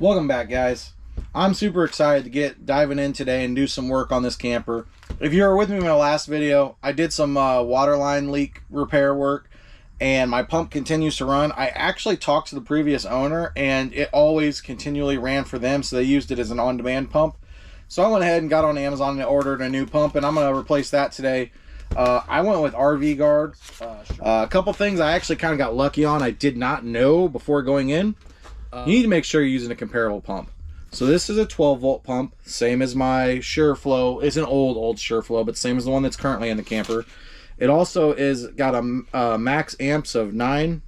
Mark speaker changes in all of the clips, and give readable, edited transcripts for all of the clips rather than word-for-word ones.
Speaker 1: Welcome back, guys. I'm super excited to get diving in today and do some work on this camper. If you were with me in my last video, I did some water line leak repair work and my pump continues to run. I actually talked to the previous owner and it always continually ran for them, so they used it as an on-demand pump. So I went ahead and got on Amazon and ordered a new pump, and I'm going to replace that today. I went with RV Guard. A couple things I actually kind of got lucky on. I did not know before going in. You need to make sure you're using a comparable pump. So this is a 12-volt pump, same as my sureflo. It's an old sureflo, but same as the one that's currently in the camper. It also is got a max amps of 9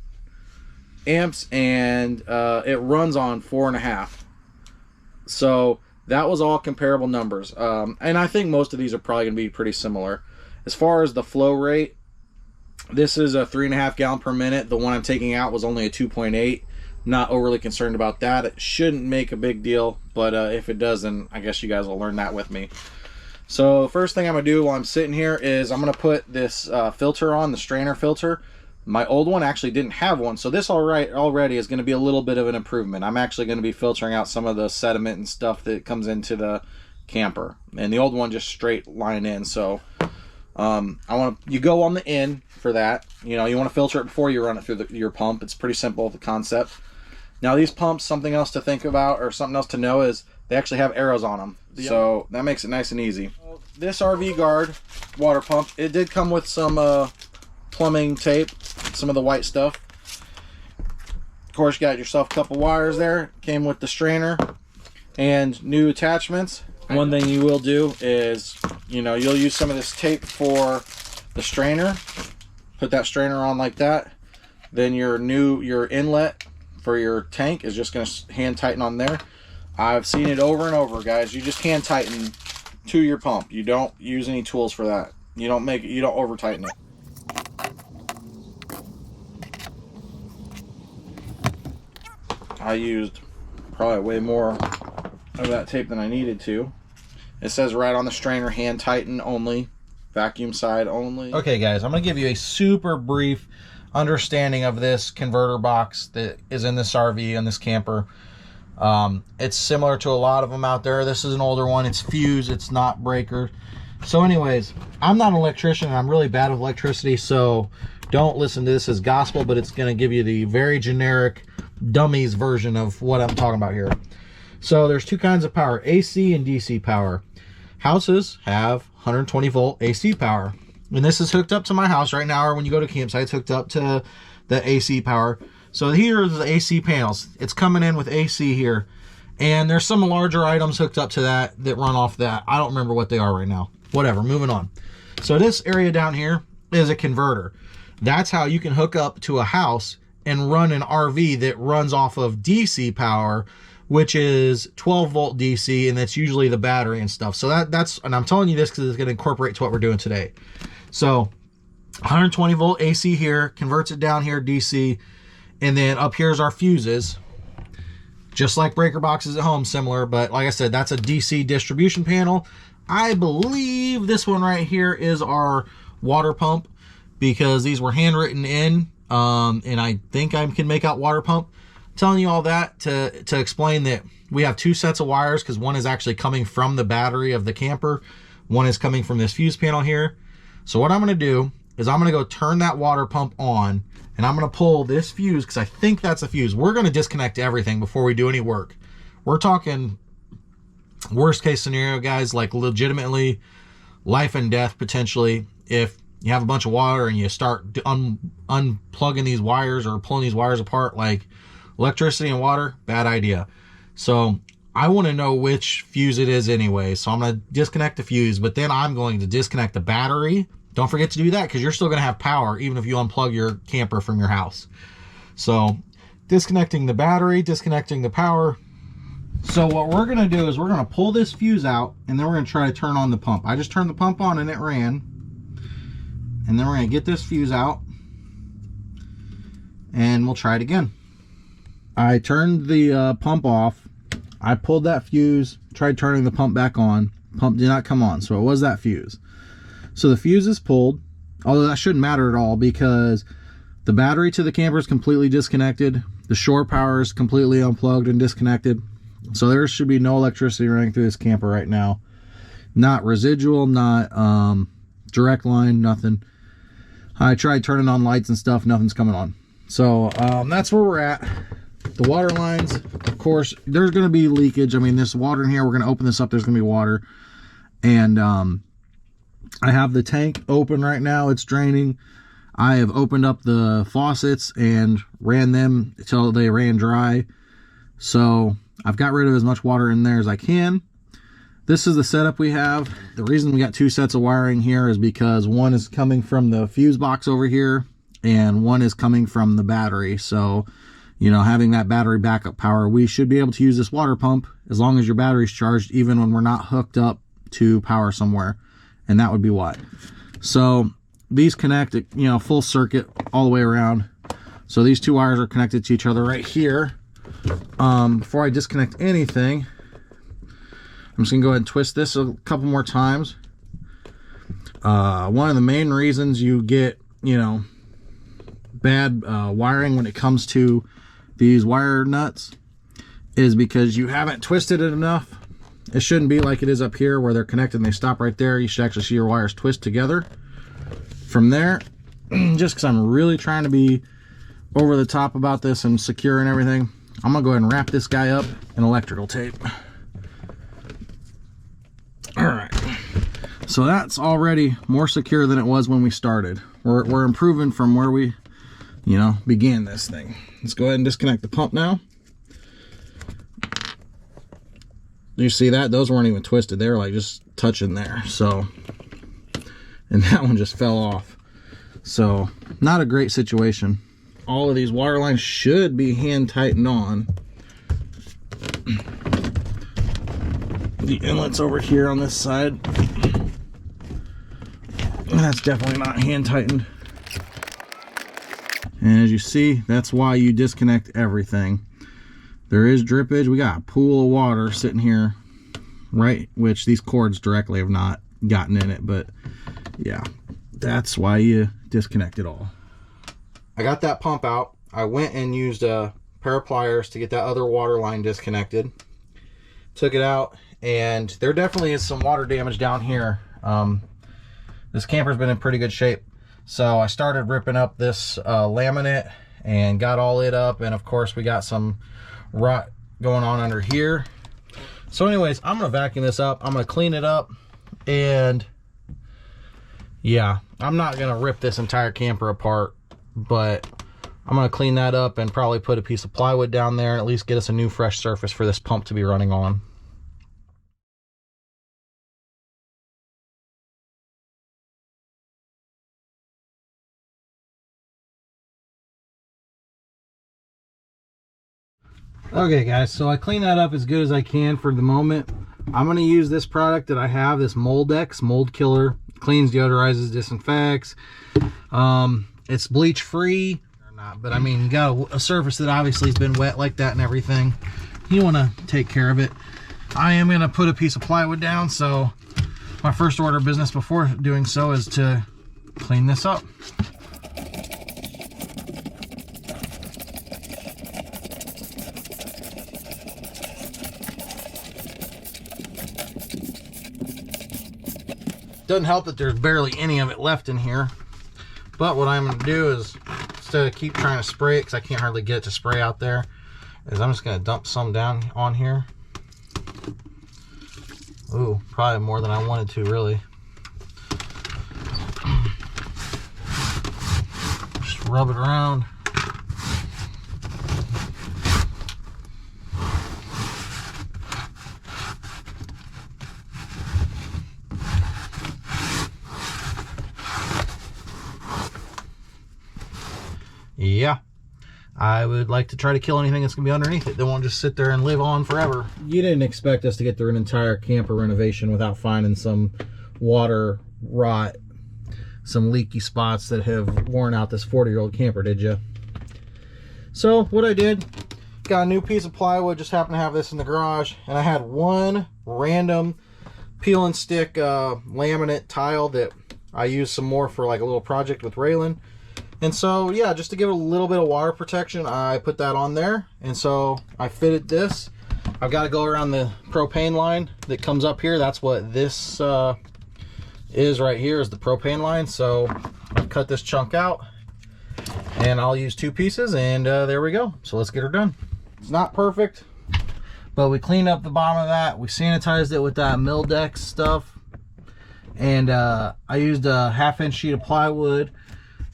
Speaker 1: amps, and it runs on 4.5. So that was all comparable numbers. And I think most of these are probably going to be pretty similar. As far as the flow rate, this is a 3.5 gallon per minute. The one I'm taking out was only a 2.8. Not overly concerned about that. It shouldn't make a big deal, but if it does, then I guess you guys will learn that with me. So the first thing I'm gonna do while I'm sitting here is I'm gonna put this filter on, the strainer filter. My old one actually didn't have one, so this already is gonna be a little bit of an improvement. I'm actually gonna be filtering out some of the sediment and stuff that comes into the camper, and the old one just straight line in. So you go on the in for that. You know, you want to filter it before you run it through your pump. It's pretty simple, the concept. Now these pumps, something else to think about or something else to know is they actually have arrows on them. So that makes it nice and easy. This RV Guard water pump, it did come with some plumbing tape, some of the white stuff. Of course, you got yourself a couple wires there. Came with the strainer and new attachments. One thing you will do is, you know, you'll use some of this tape for the strainer. Put that strainer on like that. Then your inlet for your tank is just going to hand tighten on there. I've seen it over and over, guys. You just hand tighten to your pump. You don't use any tools for that. You don't over tighten it. I used probably way more of that tape than I needed to. It says right on the strainer, hand tighten only, vacuum side only. Okay, guys, I'm going to give you a super brief understanding of this converter box that is in this RV and this camper. It's similar to a lot of them out there. This is an older one. It's fuse, it's not breaker. So anyways, I'm not an electrician and I'm really bad with electricity, so don't listen to this as gospel, but it's going to give you the very generic dummies version of what I'm talking about here. So there's two kinds of power, AC and DC power. Houses have 120 volt AC power. And this is hooked up to my house right now, or when you go to campsite, it's hooked up to the AC power. So here are the AC panels. It's coming in with AC here. And there's some larger items hooked up to that run off that. I don't remember what they are right now. Whatever, moving on. So this area down here is a converter. That's how you can hook up to a house and run an RV that runs off of DC power, which is 12 volt DC, and that's usually the battery and stuff. So that's, and I'm telling you this because it's going to incorporate to what we're doing today. So 120 volt AC here, converts it down here DC, and then up here's our fuses. Just like breaker boxes at home, similar, but like I said, that's a DC distribution panel. I believe this one right here is our water pump because these were handwritten in, and I think I can make out water pump. Telling you all that to explain that we have two sets of wires because one is actually coming from the battery of the camper. One is coming from this fuse panel here. So what I'm going to do is I'm going to go turn that water pump on, and I'm going to pull this fuse because I think that's a fuse. We're going to disconnect everything before we do any work. We're talking worst case scenario, guys, like legitimately life and death potentially. If you have a bunch of water and you start unplugging these wires or pulling these wires apart, like electricity and water, bad idea. So I want to know which fuse it is anyway. So I'm going to disconnect the fuse, but then I'm going to disconnect the battery. Don't forget to do that because you're still going to have power even if you unplug your camper from your house. So disconnecting the battery, disconnecting the power. So what we're going to do is we're going to pull this fuse out, and then we're going to try to turn on the pump. I just turned the pump on and it ran. And then we're going to get this fuse out and we'll try it again. I turned the pump off. I pulled that fuse, tried turning the pump back on. Pump did not come on, so it was that fuse. So the fuse is pulled, although that shouldn't matter at all because the battery to the camper is completely disconnected. The shore power is completely unplugged and disconnected. So there should be no electricity running through this camper right now. Not residual, not direct line, nothing. I tried turning on lights and stuff, nothing's coming on. So that's where we're at. The water lines, of course, there's going to be leakage. I mean, this water in here, we're going to open this up, there's going to be water. And I have the tank open right now, it's draining. I have opened up the faucets and ran them until they ran dry. So I've got rid of as much water in there as I can. This is the setup we have. The reason we got two sets of wiring here is because one is coming from the fuse box over here and one is coming from the battery. So, you know, having that battery backup power, we should be able to use this water pump as long as your battery's charged, even when we're not hooked up to power somewhere. And that would be why. So these connect, you know, full circuit all the way around. So these two wires are connected to each other right here. Before I disconnect anything, I'm just gonna go ahead and twist this a couple more times. One of the main reasons you get, you know, bad wiring when it comes to these wire nuts is because you haven't twisted it enough. It shouldn't be like it is up here where they're connected and they stop right there. You should actually see your wires twist together. From there, just because I'm really trying to be over the top about this and secure and everything, I'm gonna go ahead and wrap this guy up in electrical tape. All right, so that's already more secure than it was when we started. We're improving from where we, you know, began this thing. Let's go ahead and disconnect the pump now. You see that? Those weren't even twisted. They were like just touching there. So, and that one just fell off. So, not a great situation. All of these water lines should be hand tightened on. The inlet's over here on this side. That's definitely not hand tightened. And as you see, that's why you disconnect everything. There is drippage. We got a pool of water sitting here, right? Which these cords directly have not gotten in it, but yeah, that's why you disconnect it all. I got that pump out. I went and used a pair of pliers to get that other water line disconnected. Took it out, and there definitely is some water damage down here. This camper's been in pretty good shape. So I started ripping up this laminate and got all it up, and of course we got some rot going on under here. So anyways, I'm gonna vacuum this up, I'm gonna clean it up, and yeah, I'm not gonna rip this entire camper apart, but I'm gonna clean that up and probably put a piece of plywood down there and at least get us a new fresh surface for this pump to be running on. Okay guys, so I cleaned that up as good as I can for the moment. I'm going to use this product that I have, this Moldex mold killer. Cleans, deodorizes, disinfects. It's bleach free or not, but I mean, you got a surface that obviously has been wet like that and everything. You want to take care of it. I am going to put a piece of plywood down, so my first order of business before doing so is to clean this up. Doesn't help that there's barely any of it left in here, but what I'm going to do is, instead of keep trying to spray it because I can't hardly get it to spray out there, is I'm just going to dump some down on here. Ooh, probably more than I wanted to, really. Just rub it around. Yeah, I would like to try to kill anything that's going to be underneath it. They won't just sit there and live on forever. You didn't expect us to get through an entire camper renovation without finding some water rot, some leaky spots that have worn out this 40-year-old camper, did you? So what I did, got a new piece of plywood, just happened to have this in the garage, and I had one random peel and stick laminate tile that I used some more for like a little project with Raylan. And so, yeah, just to give it a little bit of water protection, I put that on there. And so I fitted this. I've got to go around the propane line that comes up here. That's what this is right here, is the propane line. So I've cut this chunk out and I'll use 2 pieces, and there we go. So let's get her done. It's not perfect, but we cleaned up the bottom of that. We sanitized it with that Mildex stuff, and I used a 1/2-inch sheet of plywood.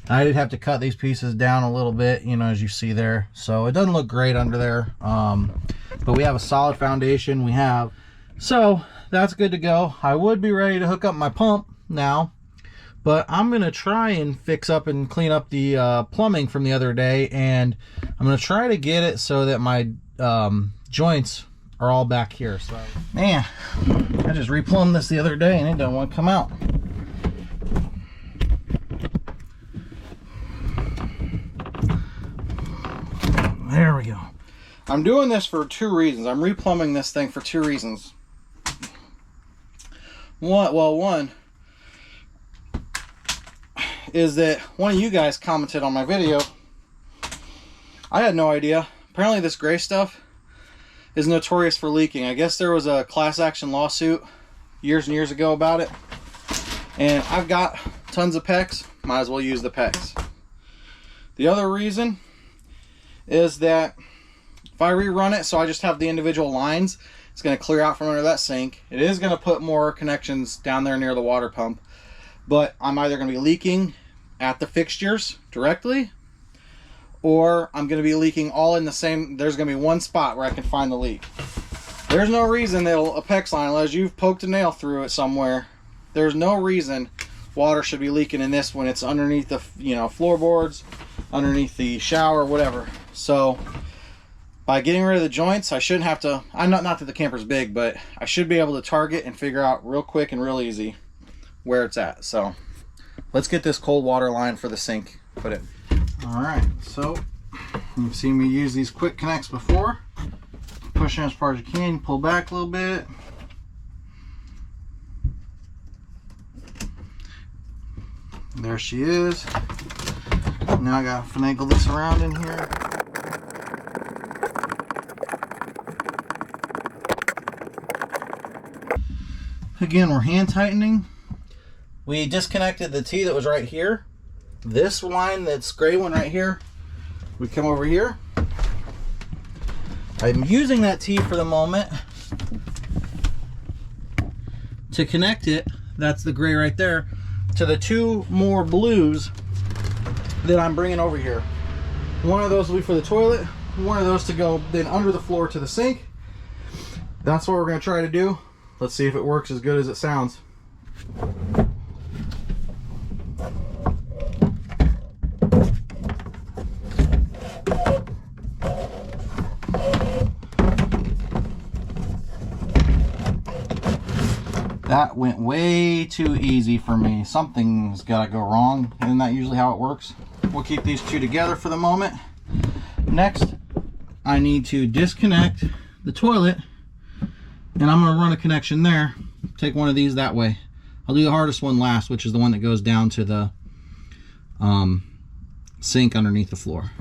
Speaker 1: I did have to cut these pieces down a little bit, you know, as you see there. So it doesn't look great under there, but we have a solid foundation. We have, so that's good to go. I would be ready to hook up my pump now, but I'm gonna try and fix up and clean up the plumbing from the other day, and I'm gonna try to get it so that my joints are all back here. So, man, I just replumbed this the other day and it doesn't want to come out. There we go. I'm doing this for 2 reasons. I'm replumbing this thing for 2 reasons. One is that one of you guys commented on my video. I had no idea. Apparently this gray stuff is notorious for leaking. I guess there was a class action lawsuit years and years ago about it. And I've got tons of PEX. Might as well use the PEX. The other reason is that if I rerun it, so I just have the individual lines, it's going to clear out from under that sink. It is going to put more connections down there near the water pump, but I'm either going to be leaking at the fixtures directly, or I'm going to be leaking all in the same. There's going to be one spot where I can find the leak. There's no reason that a PEX line, unless you've poked a nail through it somewhere, there's no reason water should be leaking in this when it's underneath the, you know, floorboards, underneath the shower, whatever. So by getting rid of the joints, I shouldn't have to, not that the camper's big, but I should be able to target and figure out real quick and real easy where it's at. So let's get this cold water line for the sink put in. All right, so you've seen me use these quick connects before. Push in as far as you can, pull back a little bit. There she is. Now I gotta finagle this around in here. Again, we're hand tightening. We disconnected the T that was right here. This line, that's gray one right here, we come over here. I'm using that T for the moment to connect it, that's the gray right there, to the 2 more blues that I'm bringing over here. One of those will be for the toilet, one of those to go then under the floor to the sink. That's what we're going to try to do. Let's see if it works as good as it sounds. That went way too easy for me. Something's got to go wrong. Isn't that usually how it works? We'll keep these 2 together for the moment. Next, I need to disconnect the toilet, and I'm going to run a connection there. Take one of these that way. I'll do the hardest one last, which is the one that goes down to the sink underneath the floor.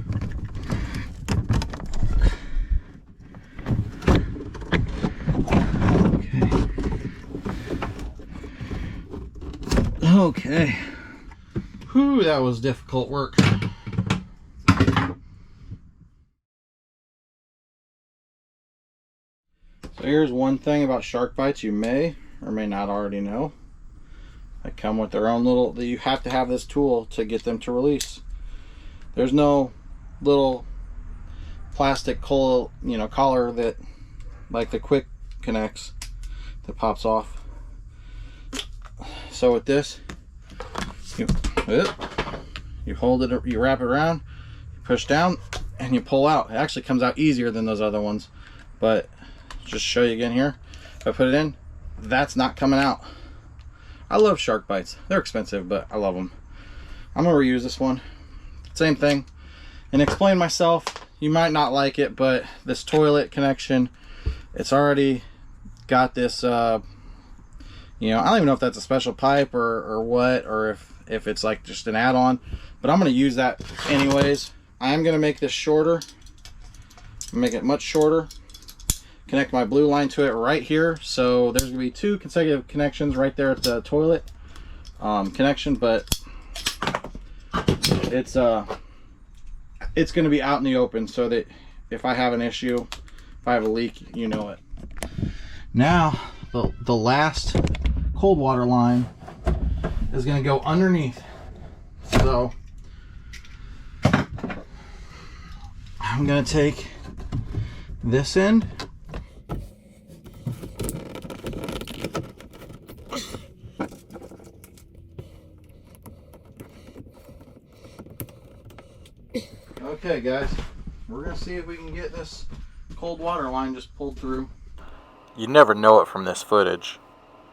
Speaker 1: Okay. Whew, that was difficult work. So here's one thing about shark bites you may or may not already know. They come with their own little, you have to have this tool to get them to release. There's no little plastic collar that, like the quick connects, that pops off. So with this, you hold it, you wrap it around, you push down, and you pull out. It actually comes out easier than those other ones, but just show you again here. If I put it in, that's not coming out. I love shark bites. They're expensive, but I love them. I'm gonna reuse this one. Same thing. And explain myself. You might not like it, but this toilet connection, it's already got this you know, I don't even know if that's a special pipe or what, or if it's like just an add-on, but I'm going to use that anyways. I'm going to make this shorter, make it much shorter, connect my blue line to it right here. So there's gonna be 2 consecutive connections right there at the toilet connection, but it's gonna be out in the open so that if I have an issue, if I have a leak, you know it. Now the last cold water line is gonna go underneath. So I'm gonna take this end, okay guys, we're gonna see if we can get this cold water line just pulled through. You never know it from this footage,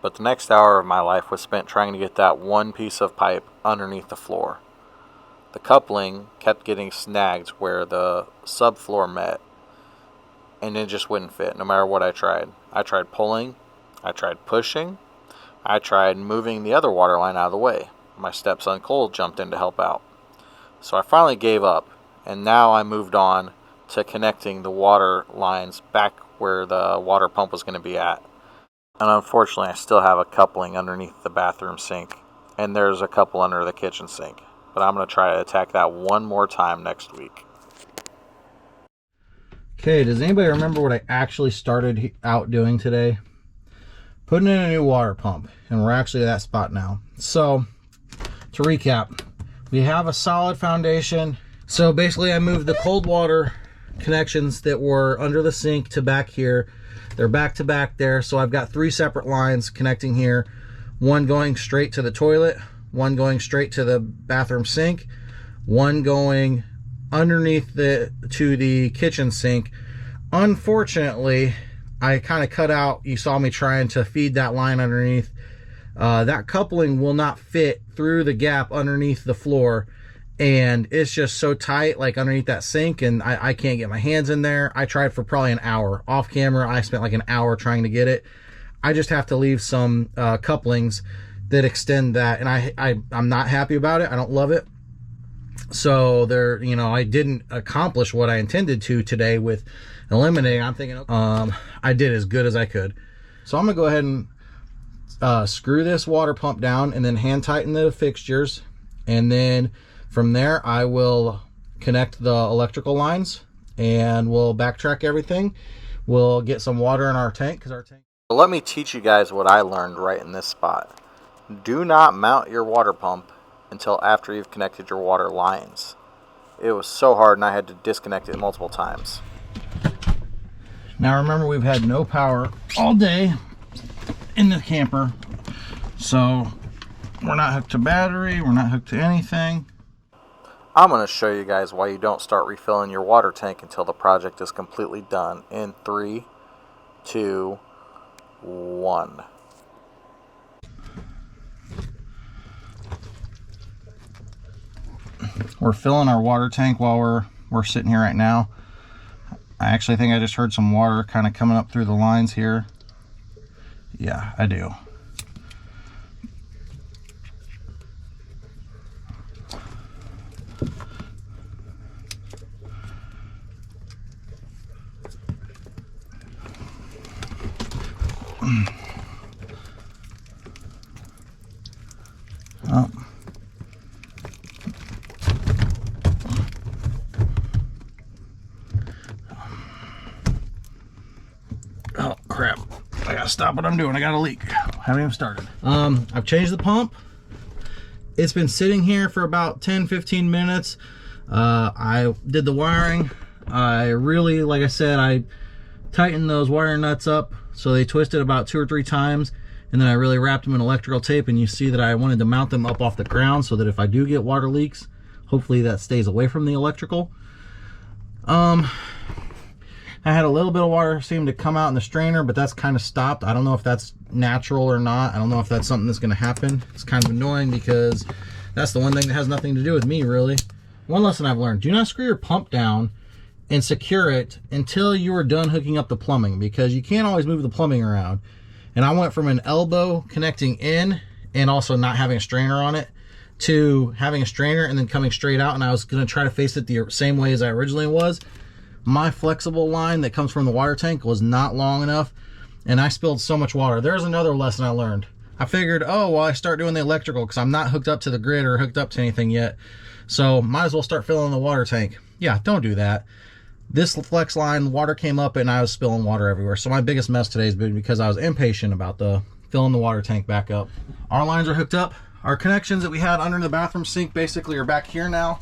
Speaker 1: but the next hour of my life was spent trying to get that one piece of pipe underneath the floor. The coupling kept getting snagged where the subfloor met, and it just wouldn't fit no matter what I tried. I tried pulling, I tried pushing, I tried moving the other water line out of the way. My stepson Cole jumped in to help out. So I finally gave up, and now I moved on to connecting the water lines back where the water pump was going to be at. And unfortunately, I still have a coupling underneath the bathroom sink, and there's a couple under the kitchen sink. But I'm going to try to attack that one more time next week. Okay, does anybody remember what I actually started out doing today? Putting in a new water pump, and we're actually at that spot now. So, to recap, we have a solid foundation. So basically I moved the cold water connections that were under the sink to back here. They're back to back there. So I've got 3 separate lines connecting here. One going straight to the toilet, one going straight to the bathroom sink, one going underneath to the kitchen sink. Unfortunately, I kind of cut out, you saw me trying to feed that line underneath. That coupling will not fit through the gap underneath the floor, and it's just so tight, like underneath that sink, and I can't get my hands in there. I tried for probably an hour. Off camera, I spent like an hour trying to get it. I just have to leave some couplings that extend that, and I'm not happy about it. I don't love it. So there, you know, I didn't accomplish what I intended to today with eliminating. I'm thinking, I did as good as I could. So I'm gonna go ahead and screw this water pump down and then hand tighten the fixtures, and then from there I will connect the electrical lines and we'll backtrack everything. We'll get some water in our tank, because our tank. So let me teach you guys what I learned right in this spot. Do not mount your water pump until after you've connected your water lines. It was so hard and I had to disconnect it multiple times. Now remember, we've had no power all day in the camper, so we're not hooked to battery, we're not hooked to anything. I'm going to show you guys why you don't start refilling your water tank until the project is completely done in 3, 2, 1. We're filling our water tank while we're sitting here right now. I actually think I just heard some water kind of coming up through the lines here. Yeah, I do. Oh. Oh crap, I gotta stop what I'm doing. I got a leak. Haven't even started. I've changed the pump. It's been sitting here for about 10-15 minutes. I did the wiring. I really, like I said, I tightened those wire nuts up so they twisted about 2 or 3 times, and then I really wrapped them in electrical tape, and you see that I wanted to mount them up off the ground so that if I do get water leaks, hopefully that stays away from the electrical. I had a little bit of water seem to come out in the strainer, but that's kind of stopped. I don't know if that's natural or not. I don't know if that's something that's going to happen. It's kind of annoying because that's the one thing that has nothing to do with me, really. One lesson I've learned: do not screw your pump down and secure it until you are done hooking up the plumbing, because you can't always move the plumbing around. And I went from an elbow connecting in and also not having a strainer on it to having a strainer and then coming straight out, and I was going to try to face it the same way as I originally was. my flexible line that comes from the water tank was not long enough, and I spilled so much water. There's another lesson I learned. I figured, oh, well, I start doing the electrical because I'm not hooked up to the grid or hooked up to anything yet, so might as well start filling the water tank. Yeah, don't do that. This flex line, water came up and I was spilling water everywhere. So my biggest mess today has been because I was impatient about filling the water tank back up. Our lines are hooked up. Our connections that we had under the bathroom sink basically are back here now.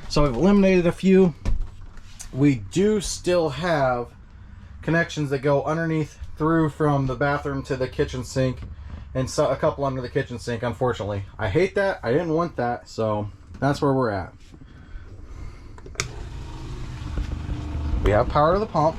Speaker 1: So we've eliminated a few. We do still have connections that go underneath through from the bathroom to the kitchen sink, and so a couple under the kitchen sink, unfortunately. I hate that. I didn't want that, so that's where we're at. We have power to the pump.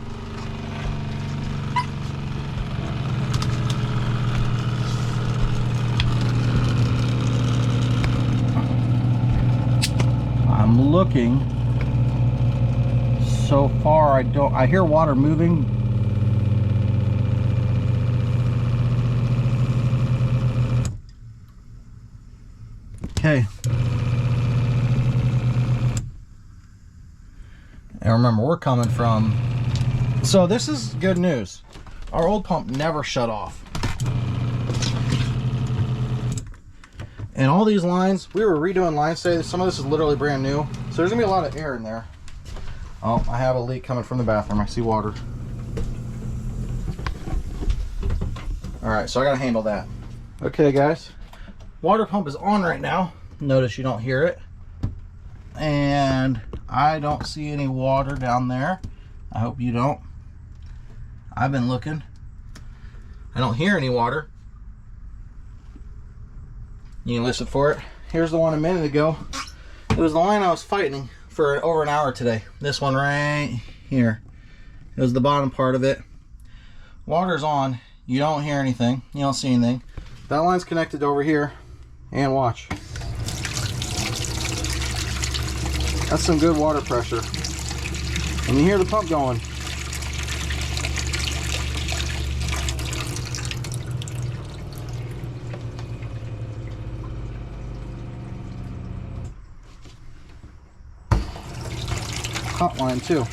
Speaker 1: I'm looking. So far, I hear water moving. Okay. And remember, we're coming from, so this is good news. Our old pump never shut off. And all these lines, we were redoing lines today. Some of this is literally brand new. So there's gonna be a lot of air in there. Oh, I have a leak coming from the bathroom. I see water. All right, so I gotta handle that. Okay, guys. Water pump is on right now. Notice you don't hear it. And I don't see any water down there. I hope you don't. I've been looking. I don't hear any water. You can listen for it. Here's the one a minute ago. It was the line I was fighting for over an hour today. This one right here. It was the bottom part of it. Water's on. You don't hear anything. You don't see anything. That line's connected over here. And watch. That's some good water pressure. And you hear the pump going. Hot line too.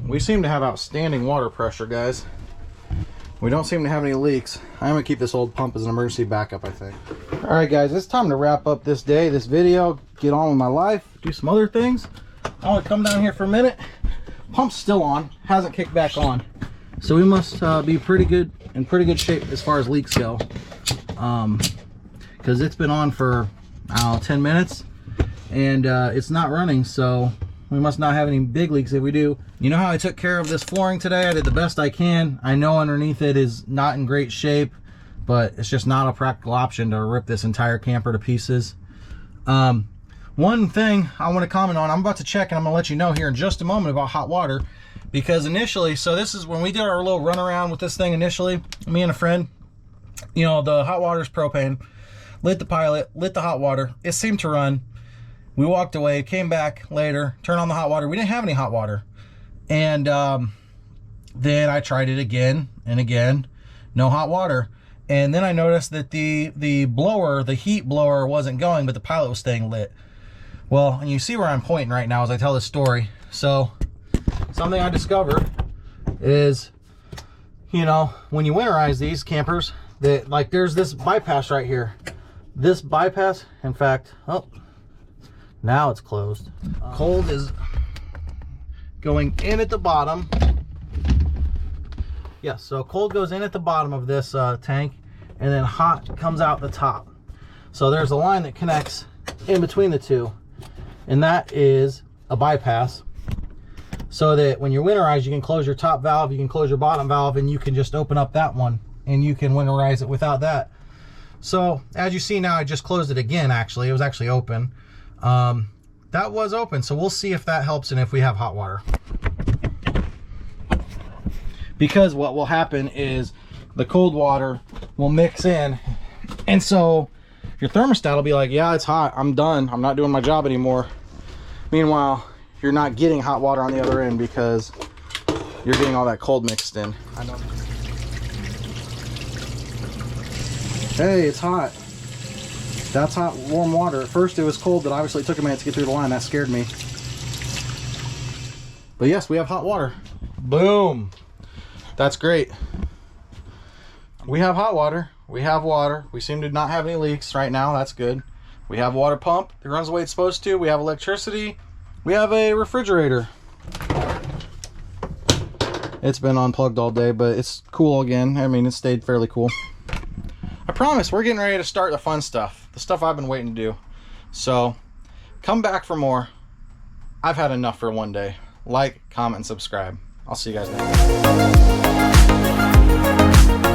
Speaker 1: We seem to have outstanding water pressure, guys. We don't seem to have any leaks. I'm gonna keep this old pump as an emergency backup, I think. All right, guys, it's time to wrap up this day, this video, get on with my life, do some other things. I want to come down here for a minute. Pump's still on, hasn't kicked back on. So we must be pretty good, in pretty good shape as far as leaks go. Because it's been on for, I don't know, 10 minutes. And it's not running, so we must not have any big leaks. If we do, you know how I took care of this flooring today? I did the best I can. I know underneath it is not in great shape, but it's just not a practical option to rip this entire camper to pieces. One thing I want to comment on, I'm about to check and I'm gonna let you know here in just a moment about hot water, because initially, so this is when we did our little run around with this thing initially, me and a friend, you know, the hot water's propane, lit the pilot, lit the hot water, it seemed to run. We walked away, came back later, turned on the hot water. We didn't have any hot water. And then I tried it again and again, no hot water. And then I noticed that the blower, the heat blower wasn't going, but the pilot was staying lit. Well, and you see where I'm pointing right now as I tell this story. So something I discovered is, you know, when you winterize these campers, that like there's this bypass right here. This bypass, in fact, oh, now it's closed. Cold is going in at the bottom. Yes, so cold goes in at the bottom of this tank, and then hot comes out the top. So there's a line that connects in between the two, and that is a bypass. So that when you winterize, you can close your top valve, you can close your bottom valve, and you can just open up that one, and you can winterize it without that. So as you see now, I just closed it again. Actually, it was actually open. That was open, so we'll see if that helps and if we have hot water. Because what will happen is the cold water will mix in, and so your thermostat will be like, yeah, it's hot, I'm done, I'm not doing my job anymore. Meanwhile, you're not getting hot water on the other end because you're getting all that cold mixed in. I know. Hey, it's hot. That's hot, warm water. At first it was cold, but obviously it took a minute to get through the line. That scared me. But yes, we have hot water. Boom. That's great. We have hot water. We have water. We seem to not have any leaks right now. That's good. We have a water pump that runs the way it's supposed to. We have electricity. We have a refrigerator. It's been unplugged all day, but it's cool again. I mean, it stayed fairly cool. I promise we're getting ready to start the fun stuff. The stuff I've been waiting to do. So, come back for more. I've had enough for one day. Like, comment, and subscribe. I'll see you guys next time.